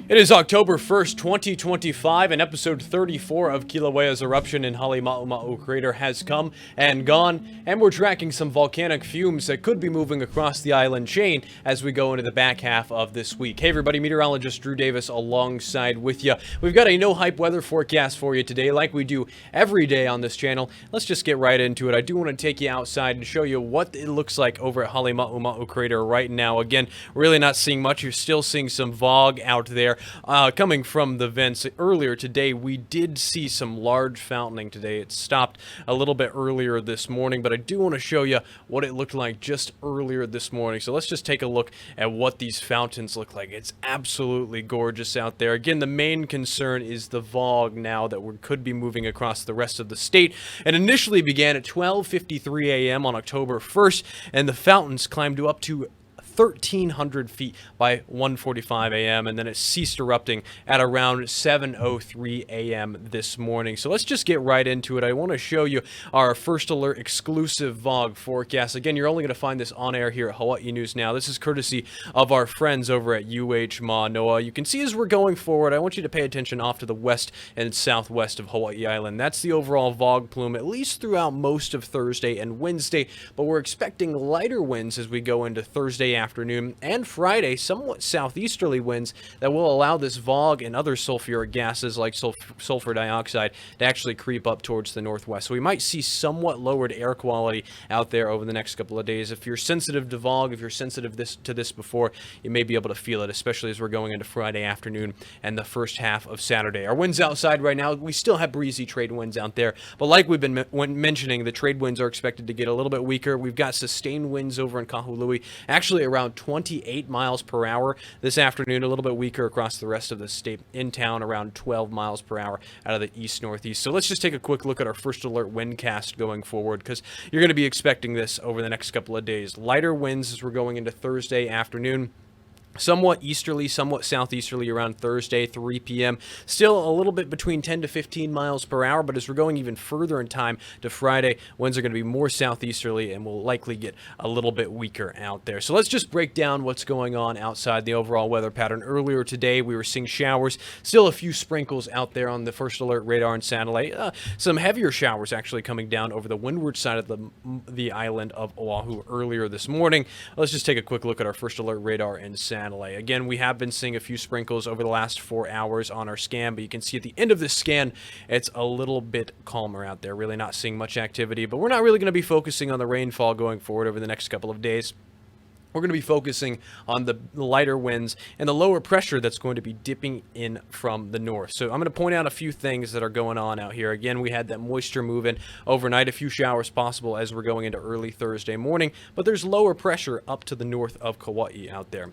It is October 1st, 2025, and episode 34 of Kilauea's Eruption in Halemaumau crater has come and gone, and we're tracking some volcanic fumes that could be moving across the island chain as we go into the back half of this week. Hey everybody, meteorologist Drew Davis alongside with you. We've got a no-hype weather forecast for you today like we do every day on this channel. Let's just get right into it. I do want to take you outside and show you what it looks like over at Halemaumau crater right now. Again, really not seeing much. You're still seeing some Vog out there. Coming from the vents earlier today, we did see some large fountaining today. It stopped a little bit earlier this morning, but I do want to show you what it looked like just earlier this morning. So let's just take a look at what these fountains look like. It's absolutely gorgeous out there. Again, the main concern is the Vog now that we could be moving across the rest of the state. It initially began at 12:53 a.m. on October 1st, and the fountains climbed up to 1,300 feet by 1:45 a.m. and then it ceased erupting at around 7:03 a.m. this morning. So let's just get right into it. I want to show you our first alert exclusive Vog forecast. Again, you're only going to find this on air here at Hawaii News Now. This is courtesy of our friends over at UHMA. You can see as we're going forward, I want you to pay attention off to the west and southwest of Hawaii Island. That's the overall Vog plume, at least throughout most of Thursday and Wednesday, but we're expecting lighter winds as we go into Thursday afternoon and Friday, somewhat southeasterly winds that will allow this Vog and other sulfuric gases like sulfur dioxide to actually creep up towards the northwest. So we might see somewhat lowered air quality out there over the next couple of days. If you're sensitive to Vog, if you're sensitive to this before, you may be able to feel it, especially as we're going into Friday afternoon and the first half of Saturday. Our winds outside right now, we still have breezy trade winds out there, but like we've been mentioning, the trade winds are expected to get a little bit weaker. We've got sustained winds over in Kahului, actually around 28 miles per hour this afternoon, a little bit weaker across the rest of the state. In town, around 12 miles per hour out of the east-northeast. So let's just take a quick look at our first alert windcast going forward, because you're going to be expecting this over the next couple of days. Lighter winds as we're going into Thursday afternoon. Somewhat easterly, somewhat southeasterly around Thursday, 3 p.m. Still a little bit between 10 to 15 miles per hour, but as we're going even further in time to Friday, winds are going to be more southeasterly and will likely get a little bit weaker out there. So let's just break down what's going on outside the overall weather pattern. Earlier today, we were seeing showers, still a few sprinkles out there on the first alert radar and satellite. Some heavier showers actually coming down over the windward side of the island of Oahu earlier this morning. Let's just take a quick look at our first alert radar and satellite. Again, we have been seeing a few sprinkles over the last 4 hours on our scan, but you can see at the end of this scan, it's a little bit calmer out there. Really not seeing much activity, but we're not really going to be focusing on the rainfall going forward over the next couple of days. We're going to be focusing on the lighter winds and the lower pressure that's going to be dipping in from the north. So I'm going to point out a few things that are going on out here. Again, we had that moisture move in overnight, a few showers possible as we're going into early Thursday morning, but there's lower pressure up to the north of Kauai out there.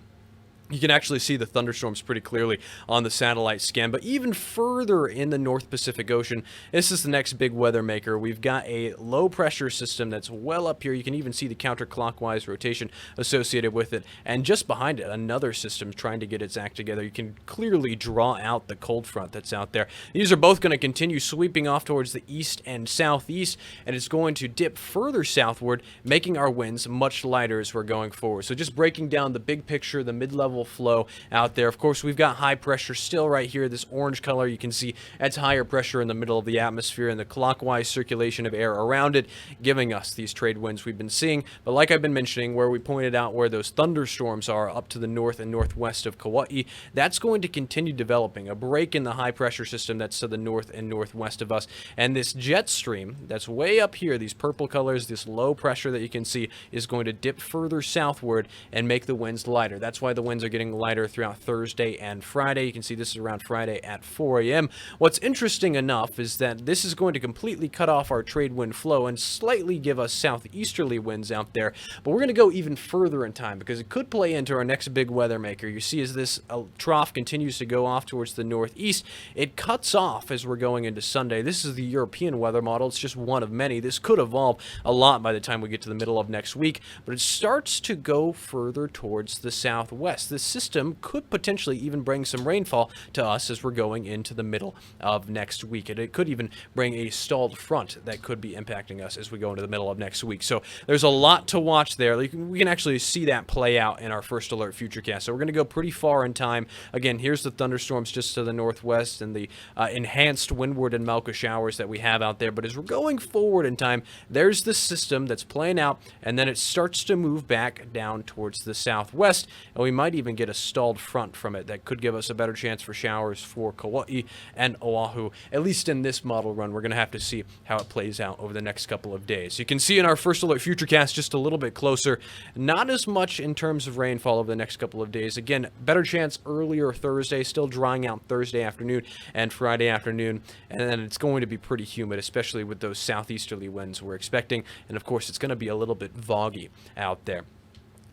You can actually see the thunderstorms pretty clearly on the satellite scan, but even further in the North Pacific Ocean, this is the next big weather maker. We've got a low pressure system that's well up here. You can even see the counterclockwise rotation associated with it, and just behind it, another system trying to get its act together. You can clearly draw out the cold front that's out there. These are both going to continue sweeping off towards the east and southeast, and it's going to dip further southward, making our winds much lighter as we're going forward. So just breaking down the big picture, the mid-level flow out there. Of course, we've got high pressure still right here. This orange color, you can see that's higher pressure in the middle of the atmosphere and the clockwise circulation of air around it, giving us these trade winds we've been seeing. But like I've been mentioning, where we pointed out where those thunderstorms are up to the north and northwest of Kauai, that's going to continue developing. A break in the high pressure system that's to the north and northwest of us. And this jet stream that's way up here, these purple colors, this low pressure that you can see, is going to dip further southward and make the winds lighter. That's why the winds are getting lighter throughout Thursday and Friday. You can see this is around Friday at 4 a.m. What's interesting enough is that this is going to completely cut off our trade wind flow and slightly give us southeasterly winds out there. But we're going to go even further in time because it could play into our next big weather maker. You see as this trough continues to go off towards the northeast, it cuts off as we're going into Sunday. This is the European weather model. It's just one of many. This could evolve a lot by the time we get to the middle of next week, but it starts to go further towards the southwest. this system could potentially even bring some rainfall to us as we're going into the middle of next week. And it could even bring a stalled front that could be impacting us as we go into the middle of next week. So there's a lot to watch there. We can actually see that play out in our first alert futurecast. So we're going to go pretty far in time. Again, here's the thunderstorms just to the northwest and the enhanced windward and Malka showers that we have out there. But as we're going forward in time, there's the system that's playing out, and then it starts to move back down towards the southwest, and we might even get a stalled front from it that could give us a better chance for showers for Kauai and Oahu. At least in this model run, we're going to have to see how it plays out over the next couple of days. You can see in our first alert futurecast just a little bit closer, not as much in terms of rainfall over the next couple of days. Again, better chance earlier Thursday, still drying out Thursday afternoon and Friday afternoon, and then it's going to be pretty humid, especially with those southeasterly winds we're expecting, and of course it's going to be a little bit foggy out there.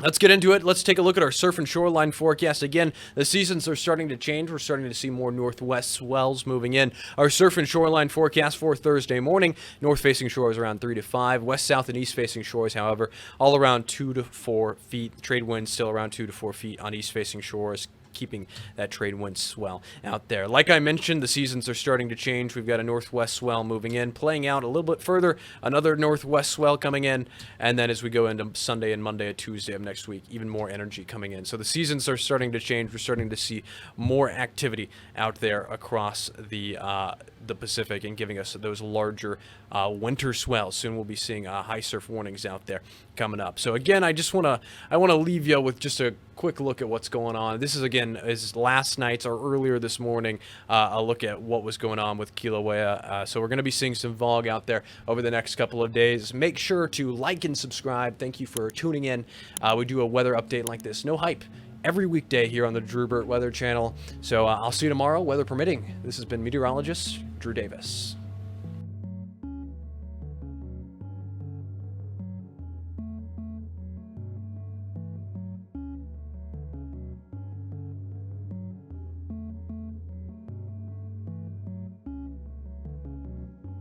Let's get into it. Let's take a look at our surf and shoreline forecast. Again, the seasons are starting to change. We're starting to see more northwest swells moving in. Our surf and shoreline forecast for Thursday morning, north-facing shores around 3 to 5. West, south, and east-facing shores, however, all around 2 to 4 feet. Trade winds still around 2 to 4 feet on east-facing shores, keeping that trade wind swell out there. Like I mentioned, the seasons are starting to change. We've got a northwest swell moving in, playing out a little bit further, another northwest swell coming in, and then as we go into Sunday and Monday and Tuesday of next week, even more energy coming in. So the seasons are starting to change. We're starting to see more activity out there across the Pacific and giving us those larger winter swells. Soon we'll be seeing high surf warnings out there coming up. So again, I want to leave you with just a quick look at what's going on. This is, again, is last night's or earlier this morning, a look at what was going on with Kilauea. So we're going to be seeing some Vog out there over the next couple of days. Make sure to like and subscribe. Thank you for tuning in. We do a weather update like this, no hype, every weekday here on the Drewbert Weather Channel. So I'll see you tomorrow, weather permitting. This has been meteorologist Drew Davis.